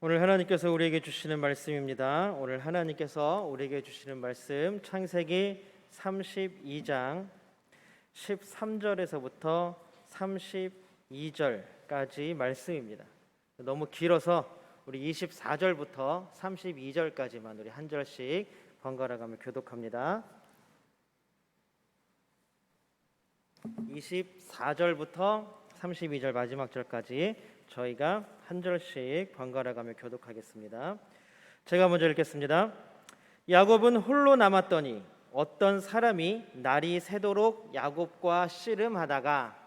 오늘 하나님께서 우리에게 주시는 말씀입니다. 오늘 하나님께서 우리에게 주시는 말씀 창세기 32장 13절에서부터 32절까지 말씀입니다. 너무 길어서 우리 24절부터 32절까지만 우리 한 절씩 번갈아 가며 교독합니다. 24절부터 32절 마지막 절까지 저희가 한 절씩 번갈아 가며 교독하겠습니다. 제가 먼저 읽겠습니다. 야곱은 홀로 남았더니 어떤 사람이 날이 새도록 야곱과 씨름하다가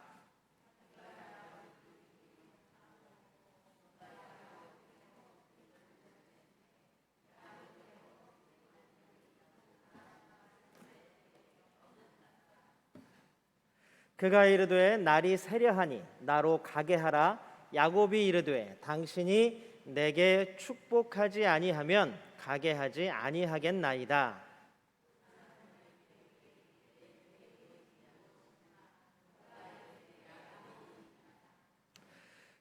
그가 이르되 날이 새려하니 나로 가게 하라. 야곱이 이르되 당신이 내게 축복하지 아니하면 가게 하지 아니하겠나이다.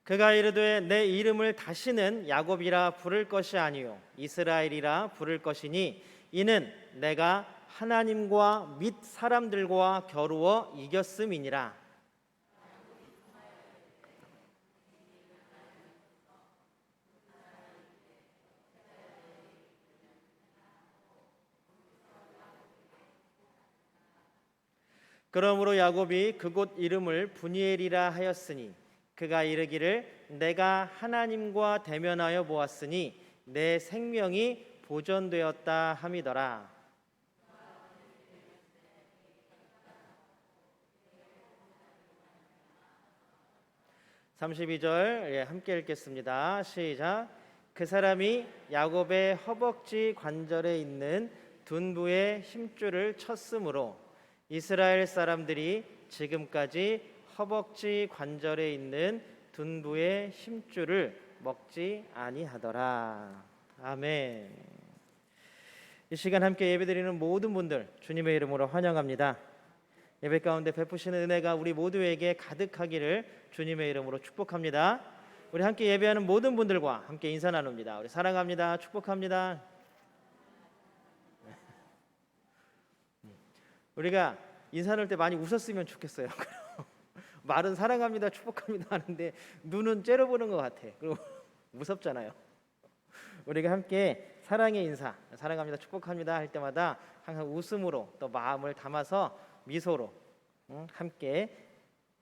그가 이르되 내 이름을 다시는 야곱이라 부를 것이 아니요 이스라엘이라 부를 것이니 이는 내가 하나님과 및 사람들과 겨루어 이겼음이니라. 그러므로 야곱이 그곳 이름을 브니엘이라 하였으니 그가 이르기를 내가 하나님과 대면하여 보았으니 내 생명이 보존되었다 함이더라. 32절 함께 읽겠습니다. 시작. 그 사람이 야곱의 허벅지 관절에 있는 둔부의 힘줄을 쳤으므로 이스라엘 사람들이 지금까지 허벅지 관절에 있는 둔부의 힘줄을 먹지 아니하더라. 아멘. 이 시간 함께 예배드리는 모든 분들 주님의 이름으로 환영합니다. 예배 가운데 베푸시는 은혜가 우리 모두에게 가득하기를 주님의 이름으로 축복합니다. 우리 함께 예배하는 모든 분들과 함께 인사 나눕니다. 우리 사랑합니다. 축복합니다. 우리가 인사 나눌 때 많이 웃었으면 좋겠어요. 말은 사랑합니다, 축복합니다 하는데 눈은 째려보는 것 같아. 그리고 무섭잖아요. 우리가 함께 사랑의 인사, 사랑합니다, 축복합니다 할 때마다 항상 웃음으로 또 마음을 담아서 미소로 함께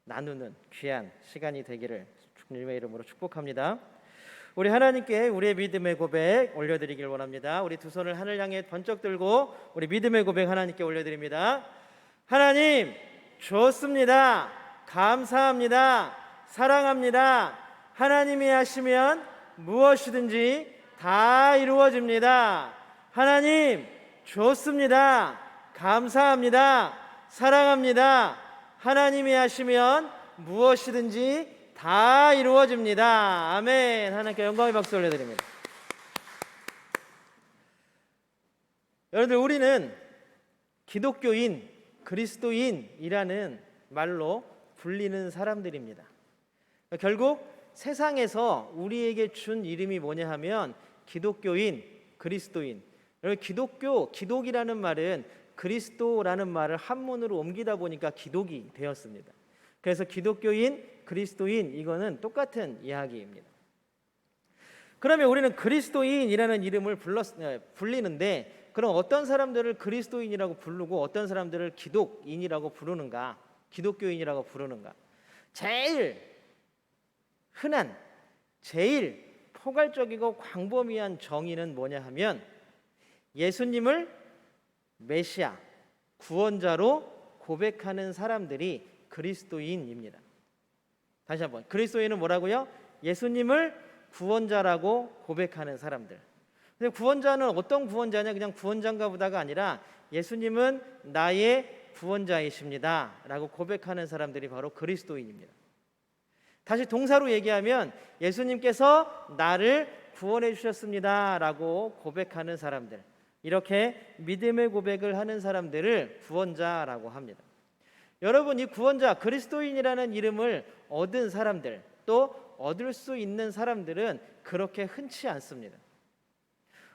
나누는 귀한 시간이 되기를 주님의 이름으로 축복합니다. 우리 하나님께 우리의 믿음의 고백 올려드리길 원합니다. 우리 두 손을 하늘 향해 번쩍 들고 우리 믿음의 고백 하나님께 올려드립니다. 하나님 좋습니다. 감사합니다. 사랑합니다. 하나님이 하시면 무엇이든지 다 이루어집니다. 하나님 좋습니다. 감사합니다. 사랑합니다. 하나님이 하시면 무엇이든지 다 이루어집니다. 아멘. 하나님께 영광의 박수 올려드립니다. 여러분들, 우리는 기독교인, 그리스도인이라는 말로 불리는 사람들입니다. 결국 세상에서 우리에게 준 이름이 뭐냐 하면 기독교인, 그리스도인. 여러분, 기독이라는 말은 그리스도라는 말을 한문으로 옮기다 보니까 기독이 되었습니다. 그래서 기독교인, 그리스도인 이거는 똑같은 이야기입니다. 그러면 우리는 그리스도인이라는 이름을 불리는데 그럼 어떤 사람들을 그리스도인이라고 부르고 어떤 사람들을 기독인이라고 부르는가? 기독교인이라고 부르는가? 제일 흔한, 제일 포괄적이고 광범위한 정의는 뭐냐 하면 예수님을 메시아, 구원자로 고백하는 사람들이 그리스도인입니다. 다시 한번, 그리스도인은 뭐라고요? 예수님을 구원자라고 고백하는 사람들. 근데 구원자는 어떤 구원자냐? 그냥 구원자인가 보다가 아니라 예수님은 나의 구원자이십니다 라고 고백하는 사람들이 바로 그리스도인입니다. 다시 동사로 얘기하면 예수님께서 나를 구원해 주셨습니다 라고 고백하는 사람들, 이렇게 믿음의 고백을 하는 사람들을 구원자라고 합니다. 여러분, 이 구원자, 그리스도인이라는 이름을 얻은 사람들, 또 얻을 수 있는 사람들은 그렇게 흔치 않습니다.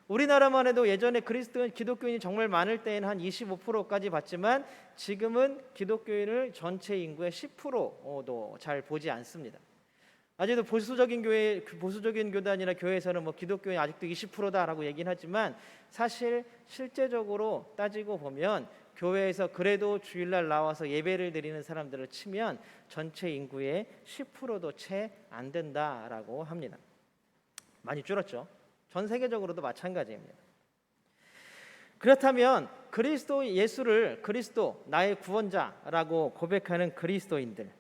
우리나라만 해도 예전에 기독교인이 정말 많을 때에는 한 25%까지 봤지만 지금은 기독교인을 전체 인구의 10%도 잘 보지 않습니다. 아직도 보수적인 교단이나 교회에서는 기독교인 아직도 20%다라고 얘기는 하지만 사실 실제적으로 따지고 보면 교회에서 그래도 주일날 나와서 예배를 드리는 사람들을 치면 전체 인구의 10%도 채 안 된다라고 합니다. 많이 줄었죠. 전 세계적으로도 마찬가지입니다. 그렇다면 그리스도 예수를 그리스도 나의 구원자라고 고백하는 그리스도인들,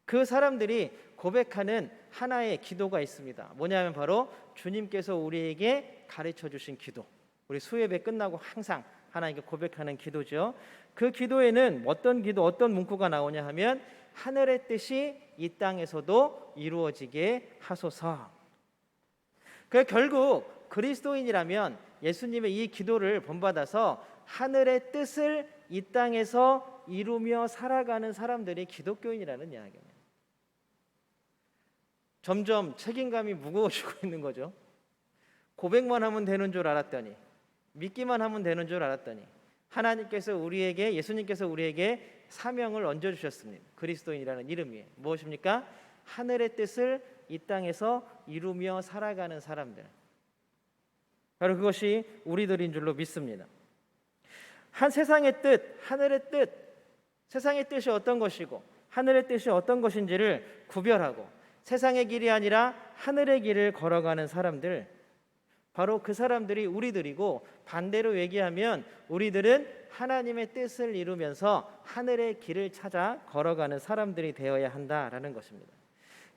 그 사람들이 고백하는 하나의 기도가 있습니다. 뭐냐면 바로 주님께서 우리에게 가르쳐 주신 기도, 우리 수예배 끝나고 항상 하나님께 고백하는 기도죠. 그 기도에는 어떤 문구가 나오냐 하면 하늘의 뜻이 이 땅에서도 이루어지게 하소서. 결국 그리스도인이라면 예수님의 이 기도를 본받아서 하늘의 뜻을 이 땅에서 이루며 살아가는 사람들이 기독교인이라는 이야기입니다. 점점 책임감이 무거워지고 있는 거죠. 고백만 하면 되는 줄 알았더니, 믿기만 하면 되는 줄 알았더니 예수님께서 우리에게 사명을 얹어주셨습니다. 그리스도인이라는 이름 위에 무엇입니까? 하늘의 뜻을 이 땅에서 이루며 살아가는 사람들, 바로 그것이 우리들인 줄로 믿습니다. 세상의 뜻, 하늘의 뜻, 세상의 뜻이 어떤 것이고 하늘의 뜻이 어떤 것인지를 구별하고 세상의 길이 아니라 하늘의 길을 걸어가는 사람들, 바로 그 사람들이 우리들이고, 반대로 얘기하면 우리들은 하나님의 뜻을 이루면서 하늘의 길을 찾아 걸어가는 사람들이 되어야 한다라는 것입니다.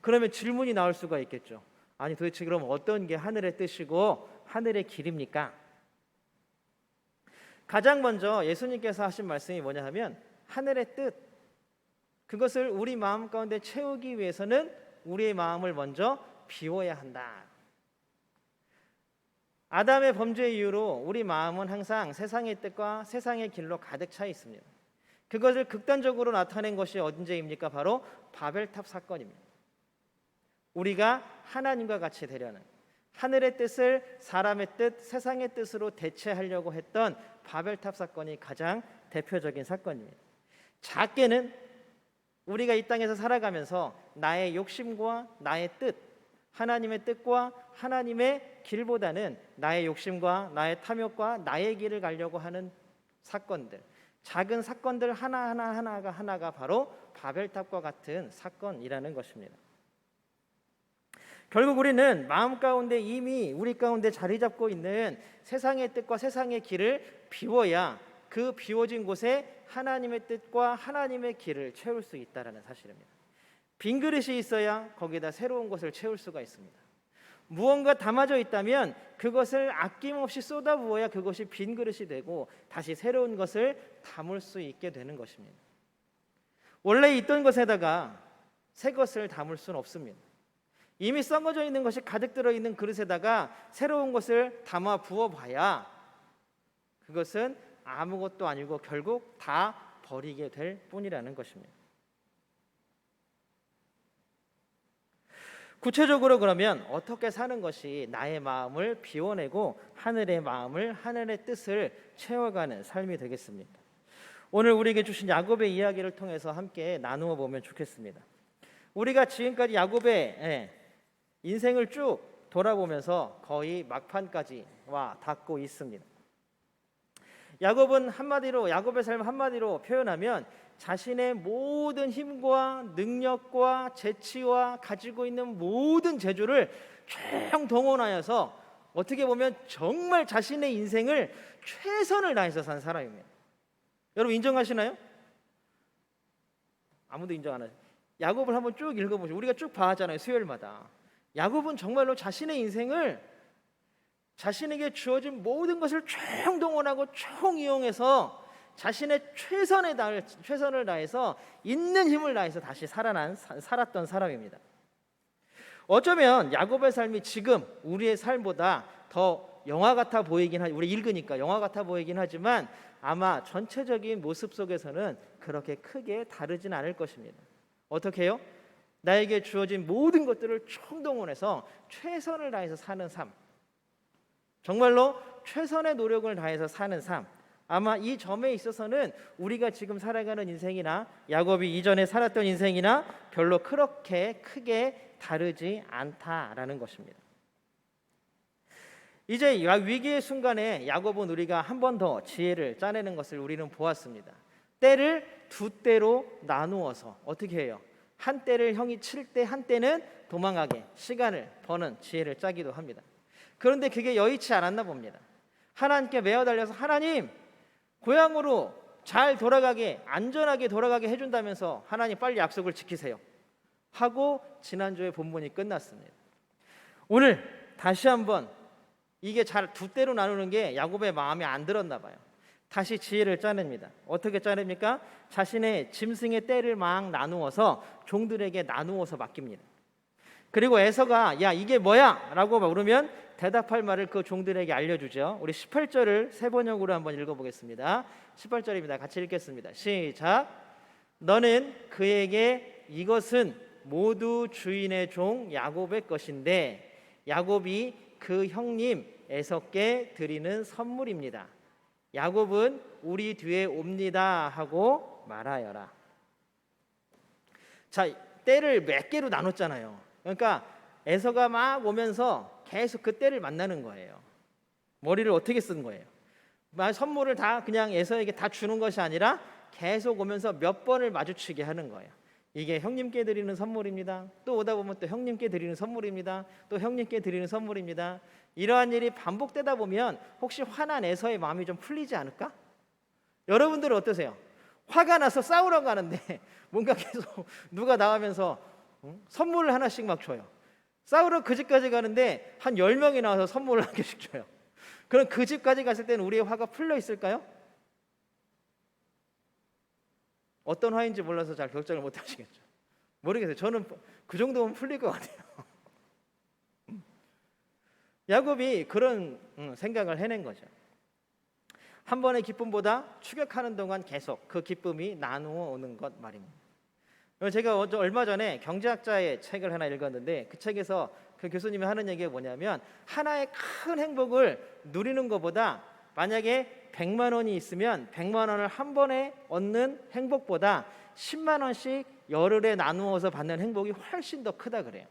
그러면 질문이 나올 수가 있겠죠. 아니 도대체 그럼 어떤 게 하늘의 뜻이고 하늘의 길입니까? 가장 먼저 예수님께서 하신 말씀이 뭐냐 하면 하늘의 뜻, 그것을 우리 마음 가운데 채우기 위해서는 우리의 마음을 먼저 비워야 한다. 아담의 범죄 이후로 우리 마음은 항상 세상의 뜻과 세상의 길로 가득 차 있습니다. 그것을 극단적으로 나타낸 것이 언제입니까? 바로 바벨탑 사건입니다. 우리가 하나님과 같이 되려는, 하늘의 뜻을 사람의 뜻, 세상의 뜻으로 대체하려고 했던 바벨탑 사건이 가장 대표적인 사건입니다. 작게는 우리가 이 땅에서 살아가면서 나의 욕심과 나의 뜻, 하나님의 뜻과 하나님의 길보다는 나의 욕심과 나의 탐욕과 나의 길을 가려고 하는 사건들, 작은 사건들 하나가 바로 바벨탑과 같은 사건이라는 것입니다. 결국 우리는 마음 가운데 이미 우리 가운데 자리 잡고 있는 세상의 뜻과 세상의 길을 비워야 그 비워진 곳에 하나님의 뜻과 하나님의 길을 채울 수 있다는 사실입니다. 빈 그릇이 있어야 거기다 새로운 것을 채울 수가 있습니다. 무언가 담아져 있다면 그것을 아낌없이 쏟아부어야 그것이 빈 그릇이 되고 다시 새로운 것을 담을 수 있게 되는 것입니다. 원래 있던 것에다가 새 것을 담을 수는 없습니다. 이미 썩어져 있는 것이 가득 들어있는 그릇에다가 새로운 것을 담아 부어봐야 그것은 아무것도 아니고 결국 다 버리게 될 뿐이라는 것입니다. 구체적으로 그러면 어떻게 사는 것이 나의 마음을 비워내고 하늘의 마음을, 하늘의 뜻을 채워가는 삶이 되겠습니까? 오늘 우리에게 주신 야곱의 이야기를 통해서 함께 나누어 보면 좋겠습니다. 우리가 지금까지 야곱의 인생을 쭉 돌아보면서 거의 막판까지 와 닿고 있습니다. 야곱의 삶 한마디로 표현하면 자신의 모든 힘과 능력과 재치와 가지고 있는 모든 재주를 총동원하여서 어떻게 보면 정말 자신의 인생을 최선을 다해서 산 사람입니다. 여러분 인정하시나요? 아무도 인정 안 하죠. 야곱을 한번 쭉 읽어보시죠. 우리가 쭉 봐하잖아요, 수요일마다. 야곱은 정말로 자신의 인생을 자신에게 주어진 모든 것을 총동원하고 총이용해서 자신의 최선을 다해서 있는 힘을 다해서 다시 살았던 사람입니다. 어쩌면 야곱의 삶이 지금 우리의 삶보다 더 영화 같아 보이긴 우리 읽으니까 영화 같아 보이긴 하지만 아마 전체적인 모습 속에서는 그렇게 크게 다르진 않을 것입니다. 어떻게 해요? 나에게 주어진 모든 것들을 총동원해서 최선을 다해서 사는 삶, 정말로 최선의 노력을 다해서 사는 삶, 아마 이 점에 있어서는 우리가 지금 살아가는 인생이나 야곱이 이전에 살았던 인생이나 별로 그렇게 크게 다르지 않다라는 것입니다. 이제 위기의 순간에 야곱은 우리가 한 번 더 지혜를 짜내는 것을 우리는 보았습니다. 때를 두 때로 나누어서 어떻게 해요? 한 때를 형이 칠 때 한 때는 도망가게 시간을 버는 지혜를 짜기도 합니다. 그런데 그게 여의치 않았나 봅니다. 하나님께 매어 달려서 하나님, 고향으로 잘 돌아가게, 안전하게 돌아가게 해준다면서 하나님 빨리 약속을 지키세요 하고 지난주에 본문이 끝났습니다. 오늘 다시 한번 이게 잘 두 때로 나누는 게 야곱의 마음에 안 들었나 봐요. 다시 지혜를 짜냅니다. 어떻게 짜냅니까? 자신의 짐승의 떼를 막 나누어서 종들에게 나누어서 맡깁니다. 그리고 에서가 야 이게 뭐야? 라고 물으면 대답할 말을 그 종들에게 알려주죠. 우리 18절을 세 번역으로 한번 읽어보겠습니다. 18절입니다. 같이 읽겠습니다. 시작. 너는 그에게 이것은 모두 주인의 종 야곱의 것인데 야곱이 그 형님 에서께 드리는 선물입니다. 야곱은 우리 뒤에 옵니다 하고 말하여라. 자, 때를 몇 개로 나눴잖아요. 그러니까 에서가 막 오면서 계속 그 때를 만나는 거예요. 머리를 어떻게 쓴 거예요? 선물을 다 그냥 에서에게 다 주는 것이 아니라 계속 오면서 몇 번을 마주치게 하는 거예요. 이게 형님께 드리는 선물입니다. 또 오다 보면 또 형님께 드리는 선물입니다. 또 형님께 드리는 선물입니다. 이러한 일이 반복되다 보면 혹시 화난 에서의 마음이 좀 풀리지 않을까? 여러분들은 어떠세요? 화가 나서 싸우러 가는데 뭔가 계속 누가 나오면서 선물을 하나씩 막 줘요. 싸우러 그 집까지 가는데 한 10명이 나와서 선물을 한 개씩 줘요. 그럼 그 집까지 갔을 때는 우리의 화가 풀려 있을까요? 어떤 화인지 몰라서 잘 결정을 못 하시겠죠. 모르겠어요. 저는 그 정도면 풀릴 것 같아요. 야곱이 그런 생각을 해낸 거죠. 한 번의 기쁨보다 추격하는 동안 계속 그 기쁨이 나누어 오는 것 말입니다. 제가 얼마 전에 경제학자의 책을 하나 읽었는데 그 책에서 그 교수님이 하는 얘기가 뭐냐면 하나의 큰 행복을 누리는 것보다 만약에 100만 원이 있으면 100만 원을 한 번에 얻는 행복보다 10만 원씩 열흘에 나누어서 받는 행복이 훨씬 더 크다 그래요.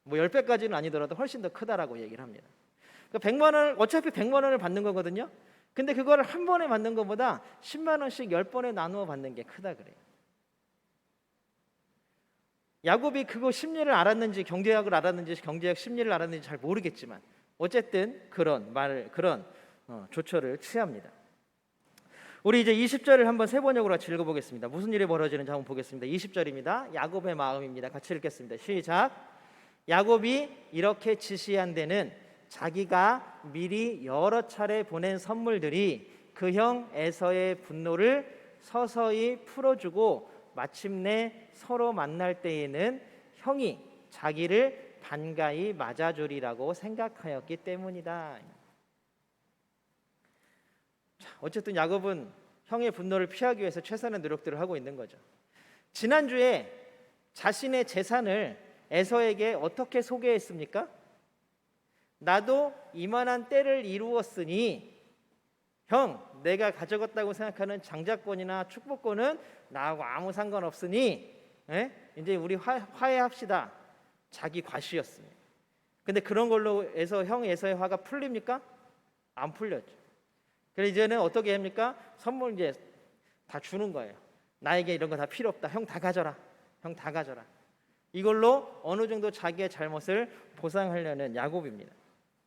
뭐 10배까지는 아니더라도 훨씬 더 크다라고 얘기를 합니다. 그러니까 100만 원을 어차피 100만 원을 받는 거거든요. 근데 그거를 한 번에 받는 것보다 10만 원씩 10번에 나누어 받는 게 크다 그래요. 야곱이 그거 심리를 알았는지 경제학을 알았는지 경제학 심리를 알았는지 잘 모르겠지만 어쨌든 그런 조처를 취합니다. 우리 이제 20절을 한번 세 번역으로 같이 읽어보겠습니다. 무슨 일이 벌어지는지 한번 보겠습니다. 20절입니다. 야곱의 마음입니다. 같이 읽겠습니다. 시작. 야곱이 이렇게 지시한 데는 자기가 미리 여러 차례 보낸 선물들이 그 형 에서의 분노를 서서히 풀어주고 마침내 서로 만날 때에는 형이 자기를 반가이 맞아주리라고 생각하였기 때문이다. 어쨌든 야곱은 형의 분노를 피하기 위해서 최선의 노력들을 하고 있는 거죠. 지난주에 자신의 재산을 에서에게 어떻게 소개했습니까? 나도 이만한 때를 이루었으니 형, 내가 가져갔다고 생각하는 장자권이나 축복권은 나하고 아무 상관없으니 이제 우리 화해합시다. 자기 과시였습니다. 근데 그런 걸로 형 에서의 화가 풀립니까? 안 풀렸죠. 그래서 이제는 어떻게 합니까? 선물 이제 다 주는 거예요. 나에게 이런 거 다 필요 없다. 형 다 가져라. 형 다 가져라. 이걸로 어느 정도 자기의 잘못을 보상하려는 야곱입니다.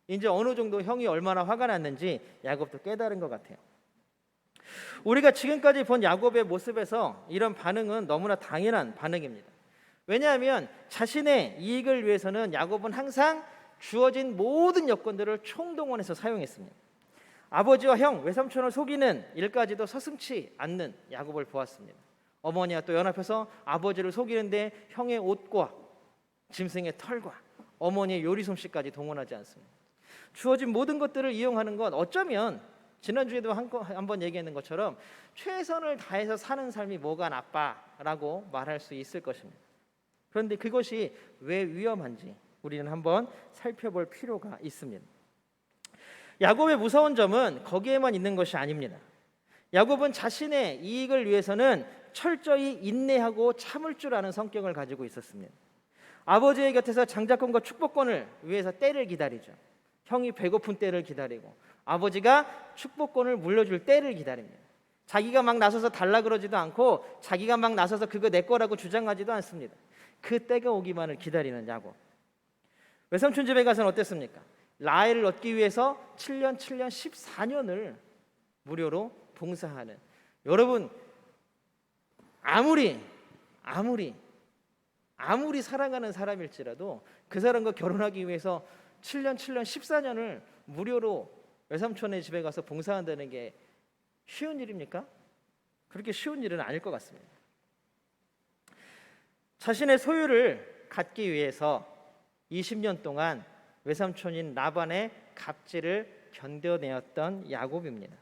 이제 어느 정도 형이 얼마나 화가 났는지 야곱도 깨달은 것 같아요. 우리가 지금까지 본 야곱의 모습에서 이런 반응은 너무나 당연한 반응입니다. 왜냐하면 자신의 이익을 위해서는 야곱은 항상 주어진 모든 여건들을 총동원해서 사용했습니다. 아버지와 형, 외삼촌을 속이는 일까지도 서슴지 않는 야곱을 보았습니다. 어머니와 또 연합해서 아버지를 속이는데 형의 옷과 짐승의 털과 어머니의 요리 솜씨까지 동원하지 않습니다. 주어진 모든 것들을 이용하는 건 어쩌면 지난주에도 한 번 얘기했는 것처럼 최선을 다해서 사는 삶이 뭐가 나빠라고 말할 수 있을 것입니다. 그런데 그것이 왜 위험한지 우리는 한번 살펴볼 필요가 있습니다. 야곱의 무서운 점은 거기에만 있는 것이 아닙니다. 야곱은 자신의 이익을 위해서는 철저히 인내하고 참을 줄 아는 성격을 가지고 있었습니다. 아버지의 곁에서 장자권과 축복권을 위해서 때를 기다리죠. 형이 배고픈 때를 기다리고 아버지가 축복권을 물려줄 때를 기다립니다. 자기가 막 나서서 달라 그러지도 않고 자기가 막 나서서 그거 내 거라고 주장하지도 않습니다. 그 때가 오기만을 기다리는 야곱. 외삼촌 집에 가서는 어땠습니까? 라헬을 얻기 위해서 7년 14년을 무료로 봉사하는, 여러분 아무리 사랑하는 사람일지라도 그 사람과 결혼하기 위해서 7년 14년을 무료로 외삼촌의 집에 가서 봉사한다는 게 쉬운 일입니까? 그렇게 쉬운 일은 아닐 것 같습니다. 자신의 소유를 갖기 위해서 20년 동안 외삼촌인 라반의 갑질을 견뎌내었던 야곱입니다.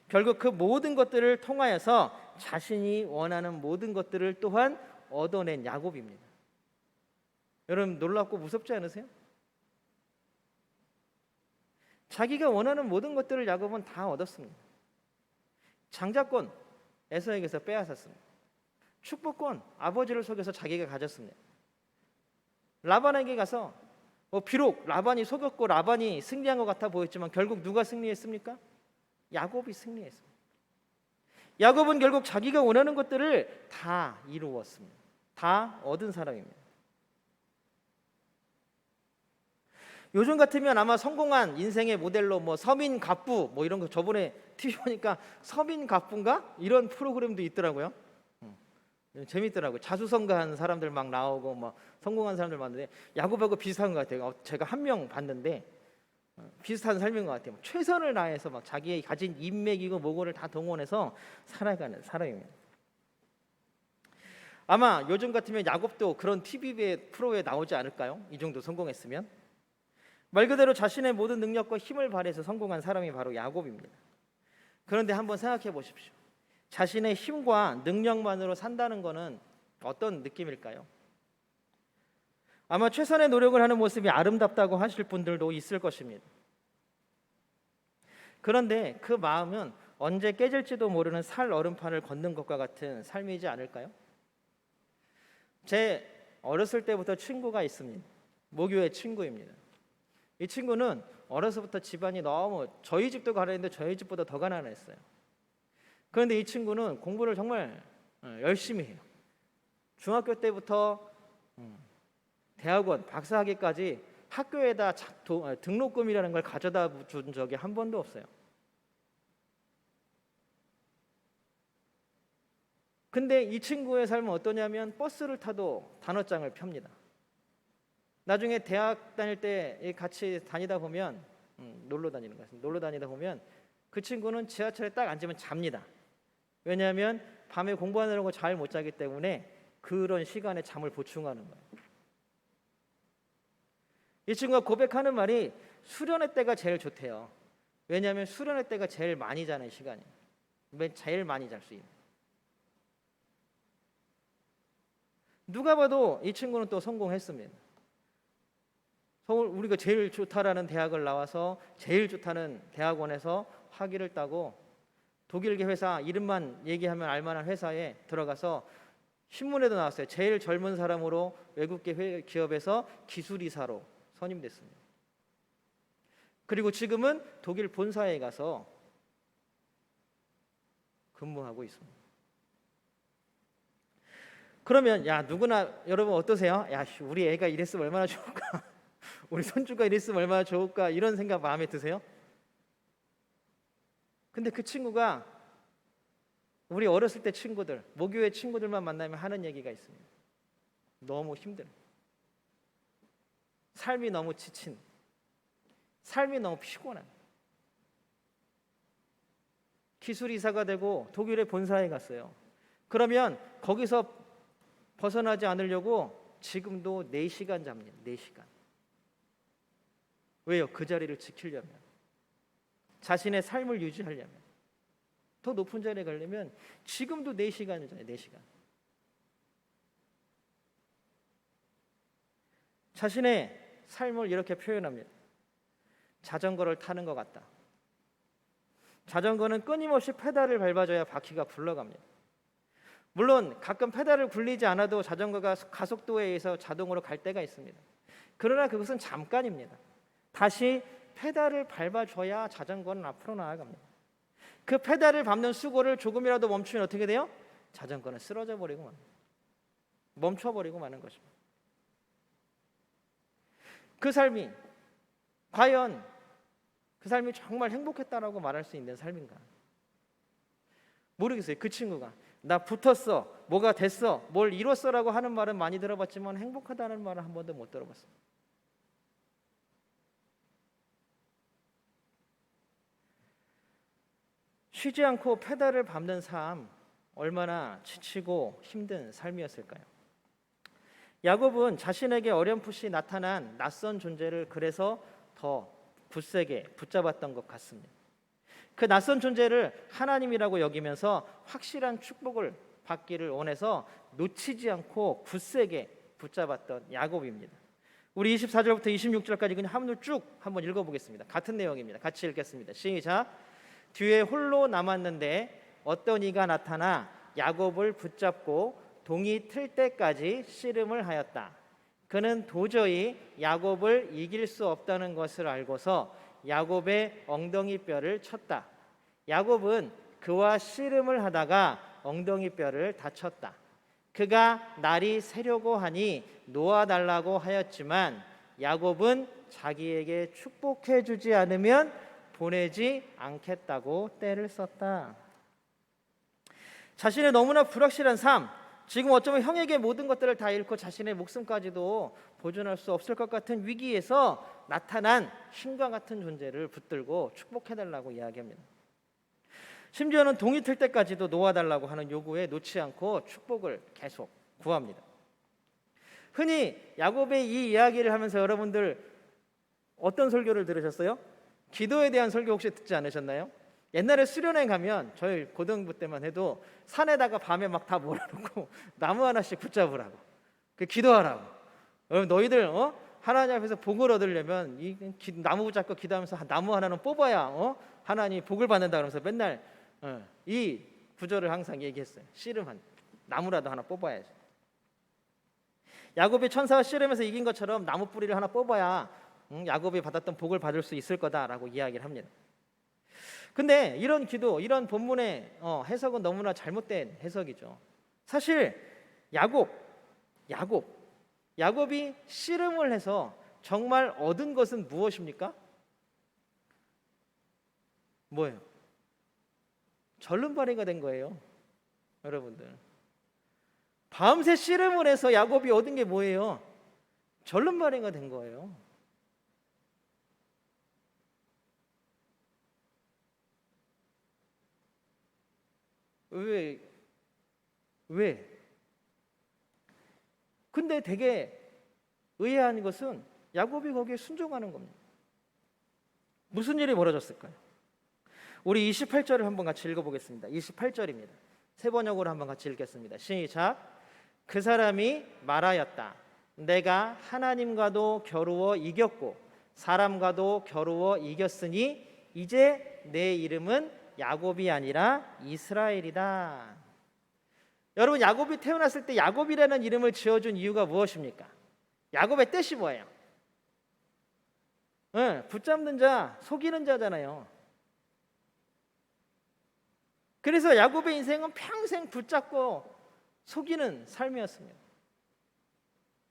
결국 그 모든 것들을 통하여서 자신이 원하는 모든 것들을 또한 얻어낸 야곱입니다. 여러분 놀랍고 무섭지 않으세요? 자기가 원하는 모든 것들을 야곱은 다 얻었습니다. 장자권 에서에게서 빼앗았습니다. 축복권 아버지를 속여서 자기가 가졌습니다. 라반에게 가서 비록 라반이 속였고 라반이 승리한 것 같아 보였지만 결국 누가 승리했습니까? 야곱이 승리했습니다. 야곱은 결국 자기가 원하는 것들을 다 이루었습니다. 다 얻은 사람입니다. 요즘 같으면 아마 성공한 인생의 모델로 서민 갑부 이런 거, 저번에 TV 보니까 서민 갑부인가 이런 프로그램도 있더라고요. 재밌더라고요. 자수성가한 사람들 막 나오고 성공한 사람들 많은데 야곱하고 비슷한 것 같아요. 제가 한 명 봤는데 비슷한 삶인 것 같아요. 최선을 다해서 막 자기의 가진 인맥이고 모고를 다 동원해서 살아가는 사람입니다. 아마 요즘 같으면 야곱도 그런 TV 프로에 나오지 않을까요? 이 정도 성공했으면. 말 그대로 자신의 모든 능력과 힘을 발휘해서 성공한 사람이 바로 야곱입니다. 그런데 한번 생각해 보십시오. 자신의 힘과 능력만으로 산다는 것은 어떤 느낌일까요? 아마 최선의 노력을 하는 모습이 아름답다고 하실 분들도 있을 것입니다. 그런데 그 마음은 언제 깨질지도 모르는 살 얼음판을 걷는 것과 같은 삶이지 않을까요? 제 어렸을 때부터 친구가 있습니다. 모교의 친구입니다. 이 친구는 어려서부터 집안이 너무, 저희 집도 가난했는데 저희 집보다 더 가난했어요. 그런데 이 친구는 공부를 정말 열심히 해요. 중학교 때부터 대학원 박사학위까지 학교에다 등록금이라는 걸 가져다 준 적이 한 번도 없어요. 근데 이 친구의 삶은 어떠냐면 버스를 타도 단어장을 펴니다. 나중에 대학 다닐 때 같이 다니다 보면 놀러 다니는 거예요. 놀러 다니다 보면 그 친구는 지하철에 딱 앉으면 잡니다. 왜냐하면 밤에 공부하느라고 잘 못 자기 때문에 그런 시간에 잠을 보충하는 거예요. 이 친구가 고백하는 말이 수련회 때가 제일 좋대요. 왜냐하면 수련회 때가 제일 많이 자는 시간이에요. 제일 많이 잘 수 있는. 누가 봐도 이 친구는 또 성공했습니다. 서울 우리가 제일 좋다라는 대학을 나와서 제일 좋다는 대학원에서 학위를 따고 독일계 회사, 이름만 얘기하면 알만한 회사에 들어가서 신문에도 나왔어요. 제일 젊은 사람으로 외국계 기업에서 기술이사로 선임됐습니다. 그리고 지금은 독일 본사에 가서 근무하고 있습니다. 그러면 누구나 여러분 어떠세요? 우리 애가 이랬으면 얼마나 좋을까? 우리 손주가 이랬으면 얼마나 좋을까? 이런 생각 마음에 드세요? 근데 그 친구가 우리 어렸을 때 친구들, 모교의 친구들만 만나면 하는 얘기가 있습니다. 너무 힘들어. 삶이 너무 지친, 삶이 너무 피곤한. 기술이사가 되고 독일의 본사에 갔어요. 그러면 거기서 벗어나지 않으려고 지금도 4시간 잡니다. 4시간. 왜요? 그 자리를 지키려면, 자신의 삶을 유지하려면, 더 높은 자리에 가려면 지금도 4시간을 자요. 4시간. 자신의 삶을 이렇게 표현합니다. 자전거를 타는 것 같다. 자전거는 끊임없이 페달을 밟아줘야 바퀴가 굴러갑니다. 물론 가끔 페달을 굴리지 않아도 자전거가 가속도에 의해서 자동으로 갈 때가 있습니다. 그러나 그것은 잠깐입니다. 다시 페달을 밟아줘야 자전거는 앞으로 나아갑니다. 그 페달을 밟는 수고를 조금이라도 멈추면 어떻게 돼요? 자전거는 쓰러져 버리고 맙니다. 멈춰버리고 마는 것입니다. 그 삶이 과연 그 삶이 정말 행복했다라고 말할 수 있는 삶인가? 모르겠어요. 그 친구가 나 붙었어, 뭐가 됐어, 뭘 이뤘어라고 하는 말은 많이 들어봤지만 행복하다는 말은 한 번도 못 들어봤어요. 쉬지 않고 페달을 밟는 삶, 얼마나 지치고 힘든 삶이었을까요? 야곱은 자신에게 어렴풋이 나타난 낯선 존재를 그래서 더 굳세게 붙잡았던 것 같습니다. 그 낯선 존재를 하나님이라고 여기면서 확실한 축복을 받기를 원해서 놓치지 않고 굳세게 붙잡았던 야곱입니다. 우리 24절부터 26절까지 그냥 한번 쭉 한번 읽어보겠습니다. 같은 내용입니다. 같이 읽겠습니다. 시작. 뒤에 홀로 남았는데 어떤 이가 나타나 야곱을 붙잡고 동이 틀 때까지 씨름을 하였다. 그는 도저히 야곱을 이길 수 없다는 것을 알고서 야곱의 엉덩이 뼈를 쳤다. 야곱은 그와 씨름을 하다가 엉덩이 뼈를 다쳤다. 그가 날이 새려고 하니 놓아달라고 하였지만 야곱은 자기에게 축복해 주지 않으면 보내지 않겠다고 떼를 썼다. 자신의 너무나 불확실한 삶, 지금 어쩌면 형에게 모든 것들을 다 잃고 자신의 목숨까지도 보존할 수 없을 것 같은 위기에서 나타난 신과 같은 존재를 붙들고 축복해달라고 이야기합니다. 심지어는 동이 틀 때까지도 놓아달라고 하는 요구에 놓지 않고 축복을 계속 구합니다. 흔히 야곱의 이 이야기를 하면서 여러분들 어떤 설교를 들으셨어요? 기도에 대한 설교 혹시 듣지 않으셨나요? 옛날에 수련회 가면 저희 고등부 때만 해도 산에다가 밤에 막 다 몰아놓고 나무 하나씩 붙잡으라고, 그 기도하라고. 너희들 하나님 앞에서 복을 얻으려면 이 나무 붙잡고 기도하면서 나무 하나는 뽑아야 하나님 복을 받는다 그러면서 맨날 이 구절을 항상 얘기했어요. 씨름한 나무라도 하나 뽑아야지. 야곱이 천사와 씨름해서 이긴 것처럼 나무 뿌리를 하나 뽑아야 야곱이 받았던 복을 받을 수 있을 거다라고 이야기를 합니다. 근데 이런 기도, 이런 본문의 해석은 너무나 잘못된 해석이죠. 사실 야곱이 씨름을 해서 정말 얻은 것은 무엇입니까? 뭐예요? 절름발이가 된 거예요. 여러분들, 밤새 씨름을 해서 야곱이 얻은 게 뭐예요? 절름발이가 된 거예요. 왜? 근데 되게 의아한 것은 야곱이 거기에 순종하는 겁니다. 무슨 일이 벌어졌을까요? 우리 28절을 한번 같이 읽어보겠습니다. 28절입니다. 세 번역으로 한번 같이 읽겠습니다. 시작. 그 사람이 말하였다. 내가 하나님과도 겨루어 이겼고 사람과도 겨루어 이겼으니 이제 내 이름은 야곱이 아니라 이스라엘이다. 여러분, 야곱이 태어났을 때 야곱이라는 이름을 지어준 이유가 무엇입니까? 야곱의 뜻이 뭐예요? 붙잡는 자, 속이는 자잖아요. 그래서 야곱의 인생은 평생 붙잡고 속이는 삶이었습니다.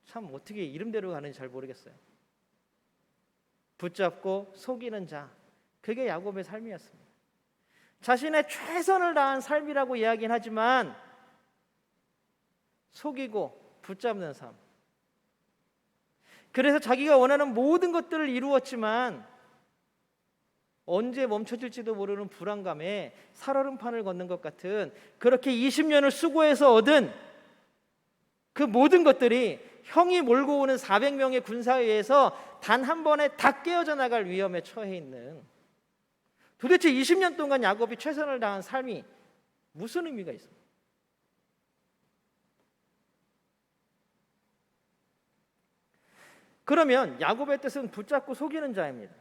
참 어떻게 이름대로 가는지 잘 모르겠어요. 붙잡고 속이는 자, 그게 야곱의 삶이었습니다. 자신의 최선을 다한 삶이라고 이야기는 하지만 속이고 붙잡는 삶. 그래서 자기가 원하는 모든 것들을 이루었지만 언제 멈춰질지도 모르는 불안감에 살얼음판을 걷는 것 같은, 그렇게 20년을 수고해서 얻은 그 모든 것들이 형이 몰고 오는 400명의 군사에 의해서 단 한 번에 다 깨어져 나갈 위험에 처해 있는, 도대체 20년 동안 야곱이 최선을 다한 삶이 무슨 의미가 있습니까? 그러면 야곱의 뜻은 붙잡고 속이는 자입니다.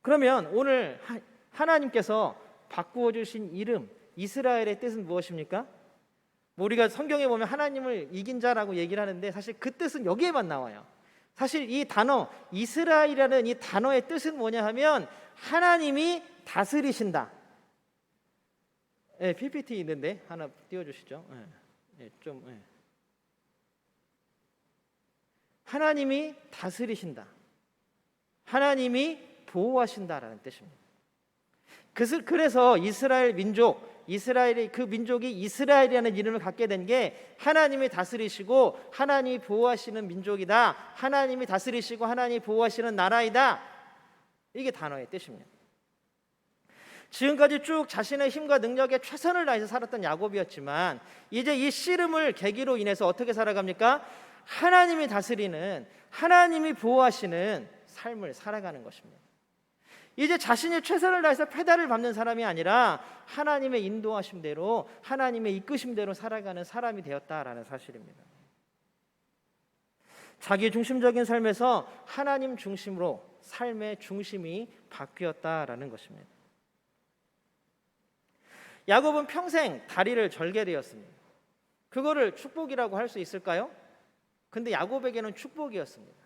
그러면 오늘 하나님께서 바꾸어 주신 이름 이스라엘의 뜻은 무엇입니까? 뭐 우리가 성경에 보면 하나님을 이긴 자라고 얘기를 하는데 사실 그 뜻은 여기에만 나와요. 사실 이 단어 이스라엘이라는 이 단어의 뜻은 뭐냐 하면 하나님이 다스리신다. 네, PPT 있는데 하나 띄워주시죠. 하나님이 다스리신다. 하나님이 보호하신다라는 뜻입니다. 그래서 이스라엘 민족, 이스라엘의 그 민족이 이스라엘이라는 이름을 갖게 된 게 하나님이 다스리시고 하나님이 보호하시는 민족이다. 하나님이 다스리시고 하나님이 보호하시는 나라이다. 이게 단어의 뜻입니다. 지금까지 쭉 자신의 힘과 능력에 최선을 다해서 살았던 야곱이었지만 이제 이 씨름을 계기로 인해서 어떻게 살아갑니까? 하나님이 다스리는, 하나님이 보호하시는 삶을 살아가는 것입니다. 이제 자신이 최선을 다해서 페달을 밟는 사람이 아니라 하나님의 인도하심대로, 하나님의 이끄심대로 살아가는 사람이 되었다라는 사실입니다. 자기 중심적인 삶에서 하나님 중심으로 삶의 중심이 바뀌었다라는 것입니다. 야곱은 평생 다리를 절게 되었습니다. 그거를 축복이라고 할 수 있을까요? 근데 야곱에게는 축복이었습니다.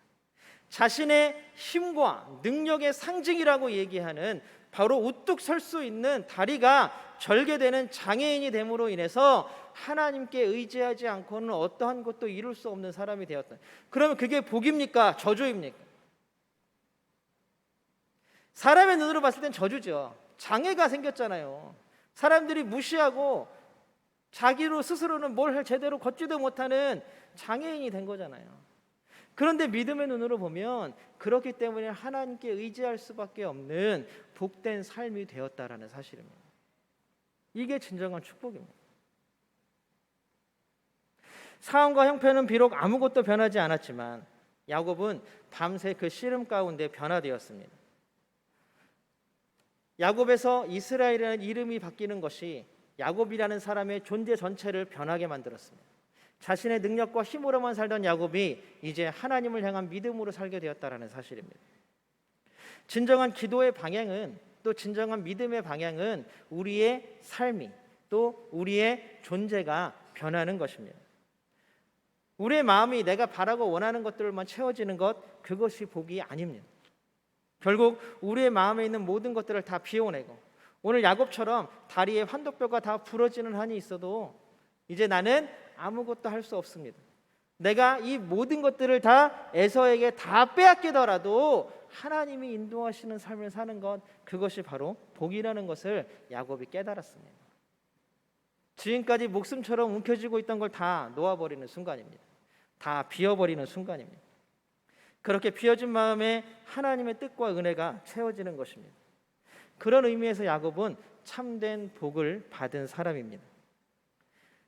자신의 힘과 능력의 상징이라고 얘기하는 바로 우뚝 설 수 있는 다리가 절개되는 장애인이 됨으로 인해서 하나님께 의지하지 않고는 어떠한 것도 이룰 수 없는 사람이 되었다. 그러면 그게 복입니까? 저주입니까? 사람의 눈으로 봤을 땐 저주죠. 장애가 생겼잖아요. 사람들이 무시하고 자기로 스스로는 뭘 제대로 걷지도 못하는 장애인이 된 거잖아요. 그런데 믿음의 눈으로 보면 그렇기 때문에 하나님께 의지할 수밖에 없는 복된 삶이 되었다라는 사실입니다. 이게 진정한 축복입니다. 상황과 형편은 비록 아무것도 변하지 않았지만 야곱은 밤새 그 씨름 가운데 변화되었습니다. 야곱에서 이스라엘이라는 이름이 바뀌는 것이 야곱이라는 사람의 존재 전체를 변하게 만들었습니다. 자신의 능력과 힘으로만 살던 야곱이 이제 하나님을 향한 믿음으로 살게 되었다라는 사실입니다. 진정한 기도의 방향은, 또 진정한 믿음의 방향은 우리의 삶이, 또 우리의 존재가 변하는 것입니다. 우리의 마음이 내가 바라고 원하는 것들만 채워지는 것, 그것이 복이 아닙니다. 결국 우리의 마음에 있는 모든 것들을 다 비워내고, 오늘 야곱처럼 다리에 환도뼈가 다 부러지는 한이 있어도 이제 나는 아무것도 할 수 없습니다. 내가 이 모든 것들을 다 에서에게 다 빼앗기더라도 하나님이 인도하시는 삶을 사는 것, 그것이 바로 복이라는 것을 야곱이 깨달았습니다. 지금까지 목숨처럼 움켜쥐고 있던 걸 다 놓아버리는 순간입니다. 다 비워버리는 순간입니다. 그렇게 비워진 마음에 하나님의 뜻과 은혜가 채워지는 것입니다. 그런 의미에서 야곱은 참된 복을 받은 사람입니다.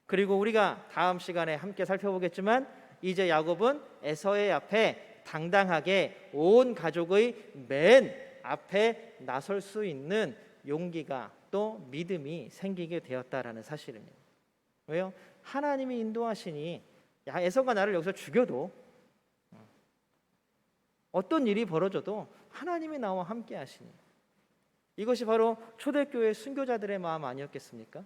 그리고 우리가 다음 시간에 함께 살펴보겠지만 이제 야곱은 에서의 앞에 당당하게 온 가족의 맨 앞에 나설 수 있는 용기가, 또 믿음이 생기게 되었다라는 사실입니다. 왜요? 하나님이 인도하시니, 에서가 나를 여기서 죽여도, 어떤 일이 벌어져도 하나님이 나와 함께 하시니, 이것이 바로 초대교회 순교자들의 마음 아니었겠습니까?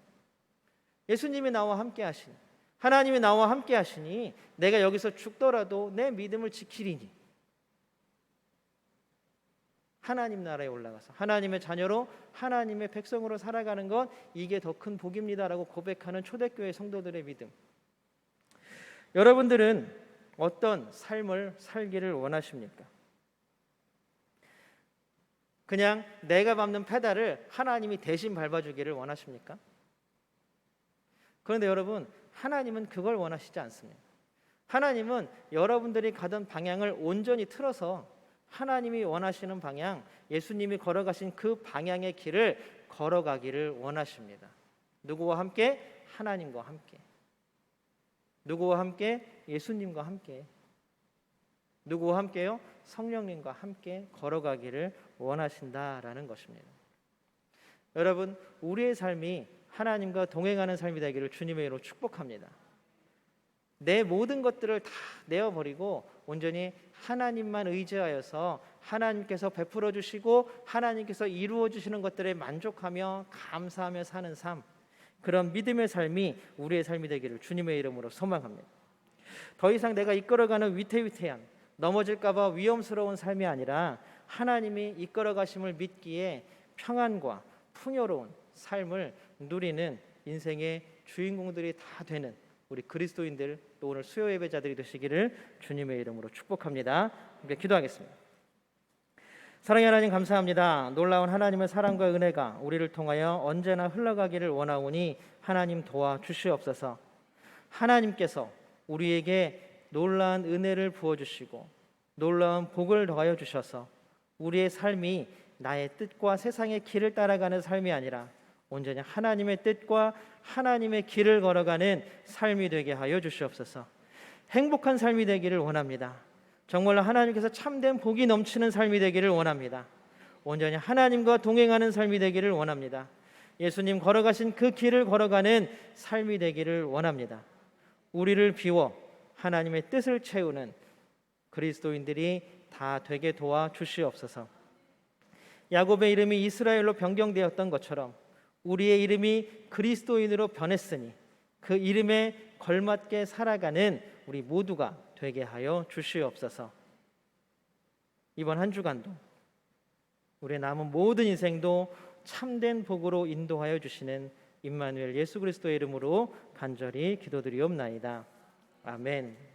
예수님이 나와 함께 하시니, 하나님이 나와 함께 하시니 내가 여기서 죽더라도 내 믿음을 지키리니, 하나님 나라에 올라가서 하나님의 자녀로, 하나님의 백성으로 살아가는 것, 이게 더 큰 복입니다라고 고백하는 초대교회 성도들의 믿음. 여러분들은 어떤 삶을 살기를 원하십니까? 그냥 내가 밟는 페달을 하나님이 대신 밟아주기를 원하십니까? 그런데 여러분, 하나님은 그걸 원하시지 않습니다. 하나님은 여러분들이 가던 방향을 온전히 틀어서 하나님이 원하시는 방향, 예수님이 걸어가신 그 방향의 길을 걸어가기를 원하십니다. 누구와 함께? 하나님과 함께. 누구와 함께? 예수님과 함께. 누구와 함께요? 성령님과 함께 걸어가기를 원하신다라는 것입니다. 여러분, 우리의 삶이 하나님과 동행하는 삶이 되기를 주님의 이름으로 축복합니다. 내 모든 것들을 다 내어버리고 온전히 하나님만 의지하여서 하나님께서 베풀어 주시고 하나님께서 이루어 주시는 것들에 만족하며 감사하며 사는 삶, 그런 믿음의 삶이 우리의 삶이 되기를 주님의 이름으로 소망합니다. 더 이상 내가 이끌어가는 위태위태한, 넘어질까 봐 위험스러운 삶이 아니라 하나님이 이끌어 가심을 믿기에 평안과 풍요로운 삶을 누리는 인생의 주인공들이 다 되는 우리 그리스도인들, 또 오늘 수요 예배자들이 되시기를 주님의 이름으로 축복합니다. 함께 기도하겠습니다. 사랑의 하나님, 감사합니다. 놀라운 하나님의 사랑과 은혜가 우리를 통하여 언제나 흘러가기를 원하오니 하나님 도와주시옵소서. 하나님께서 우리에게 놀라운 은혜를 부어주시고 놀라운 복을 더하여 주셔서 우리의 삶이 나의 뜻과 세상의 길을 따라가는 삶이 아니라 온전히 하나님의 뜻과 하나님의 길을 걸어가는 삶이 되게 하여 주시옵소서. 행복한 삶이 되기를 원합니다. 정말로 하나님께서 참된 복이 넘치는 삶이 되기를 원합니다. 온전히 하나님과 동행하는 삶이 되기를 원합니다. 예수님 걸어가신 그 길을 걸어가는 삶이 되기를 원합니다. 우리를 비워 하나님의 뜻을 채우는 그리스도인들이 다 되게 도와 주시옵소서. 야곱의 이름이 이스라엘로 변경되었던 것처럼 우리의 이름이 그리스도인으로 변했으니 그 이름에 걸맞게 살아가는 우리 모두가 되게 하여 주시옵소서. 이번 한 주간도 우리의 남은 모든 인생도 참된 복으로 인도하여 주시는 임마누엘 예수 그리스도의 이름으로 간절히 기도드리옵나이다. 아멘.